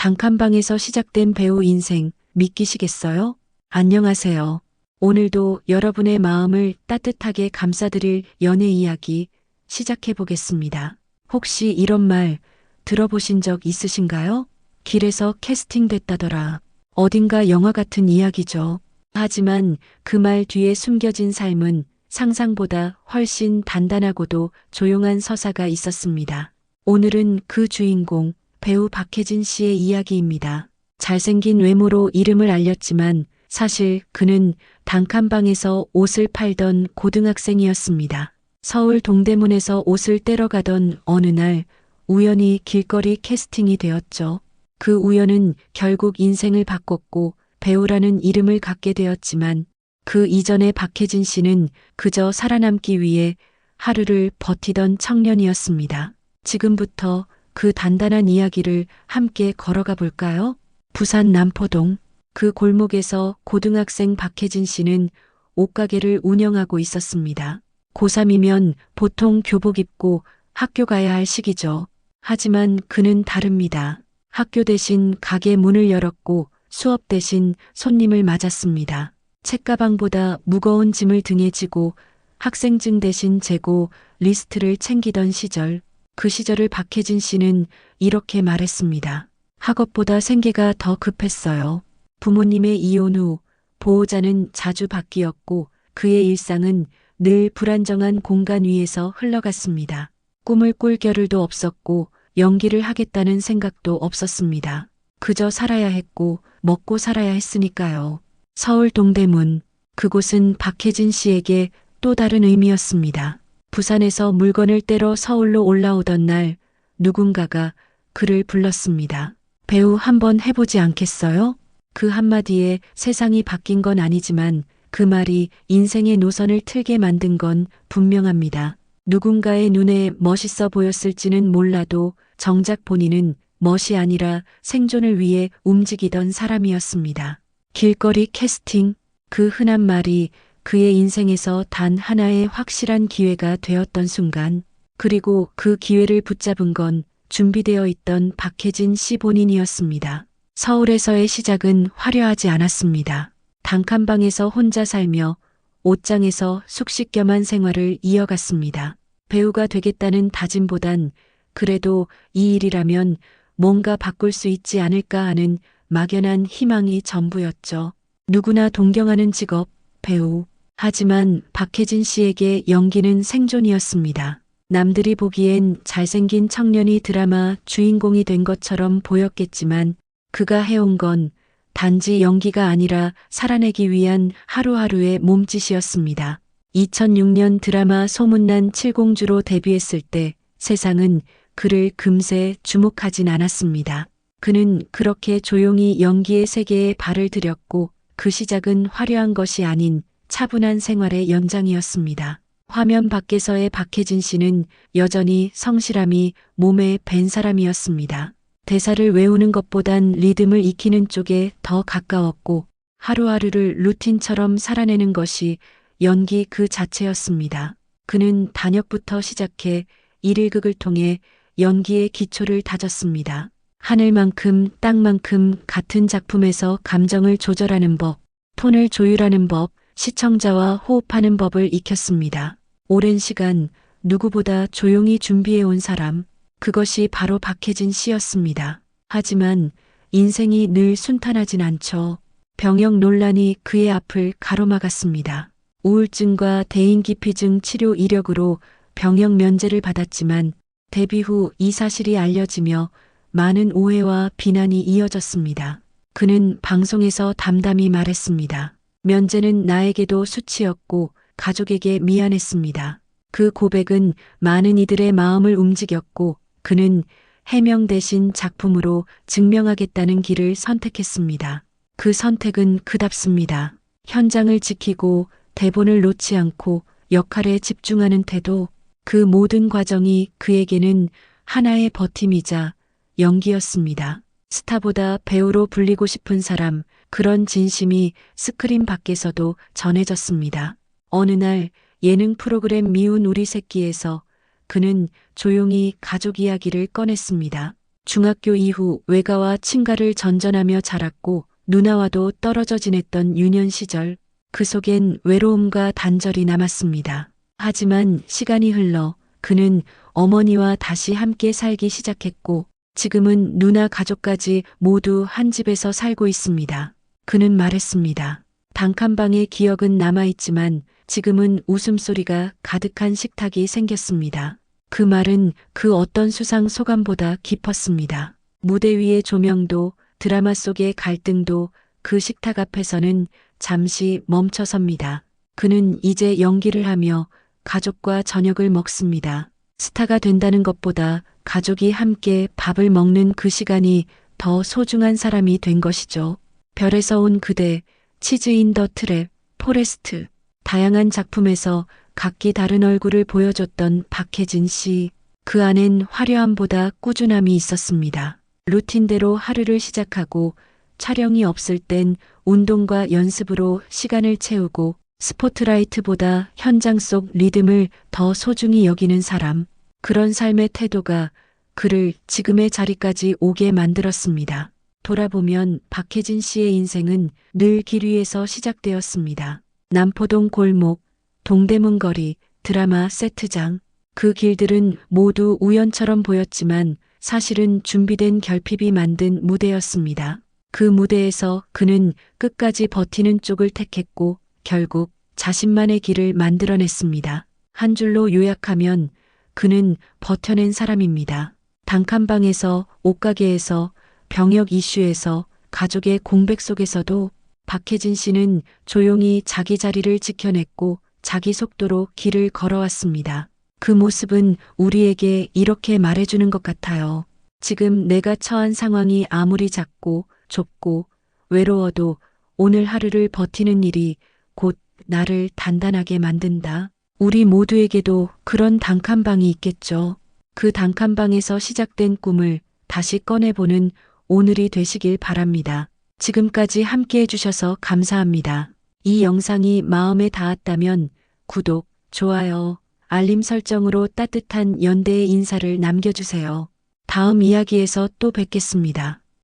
단칸방에서 시작된 배우 인생 믿기시겠어요? 안녕하세요. 오늘도 여러분의 마음을 따뜻하게 감싸드릴 연애 이야기 시작해 보겠습니다. 혹시 이런 말 들어보신 적 있으신가요? 길에서 캐스팅됐다더라. 어딘가 영화 같은 이야기죠. 하지만 그 말 뒤에 숨겨진 삶은 상상보다 훨씬 단단하고도 조용한 서사가 있었습니다. 오늘은 그 주인공 배우 박해진 씨의 이야기입니다. 잘생긴 외모로 이름을 알렸지만 사실 그는 단칸방에서 옷을 팔던 고등학생이었습니다. 서울 동대문에서 옷을 떼러 가던 어느 날 우연히 길거리 캐스팅이 되었죠. 그 우연은 결국 인생을 바꿨고 배우라는 이름을 갖게 되었지만 그 이전의 박해진 씨는 그저 살아남기 위해 하루를 버티던 청년이었습니다. 지금부터 그 단단한 이야기를 함께 걸어가 볼까요? 부산 남포동 그 골목에서 고등학생 박해진 씨는 옷가게를 운영하고 있었습니다. 고3이면 보통 교복 입고 학교 가야 할 시기죠. 하지만 그는 다릅니다. 학교 대신 가게 문을 열었고 수업 대신 손님을 맞았습니다. 책가방보다 무거운 짐을 등에 지고 학생증 대신 재고 리스트를 챙기던 시절, 그 시절을 박해진 씨는 이렇게 말했습니다. 학업보다 생계가 더 급했어요. 부모님의 이혼 후 보호자는 자주 바뀌었고 그의 일상은 늘 불안정한 공간 위에서 흘러갔습니다. 꿈을 꿀 겨를도 없었고 연기를 하겠다는 생각도 없었습니다. 그저 살아야 했고 먹고 살아야 했으니까요. 서울 동대문, 그곳은 박해진 씨에게 또 다른 의미였습니다. 부산에서 물건을 떼러 서울로 올라오던 날 누군가가 그를 불렀습니다. 배우 한번 해보지 않겠어요? 그 한마디에 세상이 바뀐 건 아니지만 그 말이 인생의 노선을 틀게 만든 건 분명합니다. 누군가의 눈에 멋있어 보였을지는 몰라도 정작 본인은 멋이 아니라 생존을 위해 움직이던 사람이었습니다. 길거리 캐스팅, 그 흔한 말이 그의 인생에서 단 하나의 확실한 기회가 되었던 순간, 그리고 그 기회를 붙잡은 건 준비되어 있던 박해진 씨 본인이었습니다. 서울에서의 시작은 화려하지 않았습니다. 단칸방에서 혼자 살며 옷장에서 숙식겸한 생활을 이어갔습니다. 배우가 되겠다는 다짐보단 그래도 이 일이라면 뭔가 바꿀 수 있지 않을까 하는 막연한 희망이 전부였죠. 누구나 동경하는 직업, 배우. 하지만 박해진 씨에게 연기는 생존이었습니다. 남들이 보기엔 잘생긴 청년이 드라마 주인공이 된 것처럼 보였겠지만 그가 해온 건 단지 연기가 아니라 살아내기 위한 하루하루의 몸짓이었습니다. 2006년 드라마 소문난 칠공주로 데뷔했을 때 세상은 그를 금세 주목하진 않았습니다. 그는 그렇게 조용히 연기의 세계에 발을 들였고 그 시작은 화려한 것이 아닌 차분한 생활의 연장이었습니다. 화면 밖에서의 박해진 씨는 여전히 성실함이 몸에 밴 사람이었습니다. 대사를 외우는 것보단 리듬을 익히는 쪽에 더 가까웠고 하루하루를 루틴처럼 살아내는 것이 연기 그 자체였습니다. 그는 단역부터 시작해 일일극을 통해 연기의 기초를 다졌습니다. 하늘만큼 땅만큼 같은 작품에서 감정을 조절하는 법, 톤을 조율하는 법, 시청자와 호흡하는 법을 익혔습니다. 오랜 시간 누구보다 조용히 준비해온 사람, 그것이 바로 박해진 씨였습니다. 하지만 인생이 늘 순탄하진 않죠. 병역 논란이 그의 앞을 가로막았습니다. 우울증과 대인기피증 치료 이력으로 병역 면제를 받았지만 데뷔 후 이 사실이 알려지며 많은 오해와 비난이 이어졌습니다. 그는 방송에서 담담히 말했습니다. 면제는 나에게도 수치였고 가족에게 미안했습니다. 그 고백은 많은 이들의 마음을 움직였고 그는 해명 대신 작품으로 증명하겠다는 길을 선택했습니다. 그 선택은 그답습니다. 현장을 지키고 대본을 놓지 않고 역할에 집중하는 태도, 그 모든 과정이 그에게는 하나의 버팀이자 연기였습니다. 스타보다 배우로 불리고 싶은 사람, 그런 진심이 스크린 밖에서도 전해졌습니다. 어느 날 예능 프로그램 미운 우리 새끼에서 그는 조용히 가족 이야기를 꺼냈습니다. 중학교 이후 외가와 친가를 전전하며 자랐고 누나와도 떨어져 지냈던 유년 시절, 그 속엔 외로움과 단절이 남았습니다. 하지만 시간이 흘러 그는 어머니와 다시 함께 살기 시작했고 지금은 누나 가족까지 모두 한 집에서 살고 있습니다. 그는 말했습니다. 단칸방의 기억은 남아있지만 지금은 웃음소리가 가득한 식탁이 생겼습니다. 그 말은 그 어떤 수상 소감보다 깊었습니다. 무대 위의 조명도 드라마 속의 갈등도 그 식탁 앞에서는 잠시 멈춰섭니다. 그는 이제 연기를 하며 가족과 저녁을 먹습니다. 스타가 된다는 것보다 가족이 함께 밥을 먹는 그 시간이 더 소중한 사람이 된 것이죠. 별에서 온 그대, 치즈 인 더 트랩, 포레스트, 다양한 작품에서 각기 다른 얼굴을 보여줬던 박해진 씨. 그 안엔 화려함보다 꾸준함이 있었습니다. 루틴대로 하루를 시작하고 촬영이 없을 땐 운동과 연습으로 시간을 채우고 스포트라이트보다 현장 속 리듬을 더 소중히 여기는 사람. 그런 삶의 태도가 그를 지금의 자리까지 오게 만들었습니다. 돌아보면 박해진 씨의 인생은 늘 길 위에서 시작되었습니다. 남포동 골목, 동대문 거리, 드라마 세트장. 그 길들은 모두 우연처럼 보였지만 사실은 준비된 결핍이 만든 무대였습니다. 그 무대에서 그는 끝까지 버티는 쪽을 택했고 결국 자신만의 길을 만들어냈습니다. 한 줄로 요약하면 그는 버텨낸 사람입니다. 단칸방에서, 옷가게에서, 병역 이슈에서, 가족의 공백 속에서도 박해진 씨는 조용히 자기 자리를 지켜냈고 자기 속도로 길을 걸어왔습니다. 그 모습은 우리에게 이렇게 말해주는 것 같아요. 지금 내가 처한 상황이 아무리 작고 좁고 외로워도 오늘 하루를 버티는 일이 곧 나를 단단하게 만든다. 우리 모두에게도 그런 단칸방이 있겠죠. 그 단칸방에서 시작된 꿈을 다시 꺼내보는 오늘이 되시길 바랍니다. 지금까지 함께 해주셔서 감사합니다. 이 영상이 마음에 닿았다면 구독, 좋아요, 알림 설정으로 따뜻한 연대의 인사를 남겨주세요. 다음 이야기에서 또 뵙겠습니다.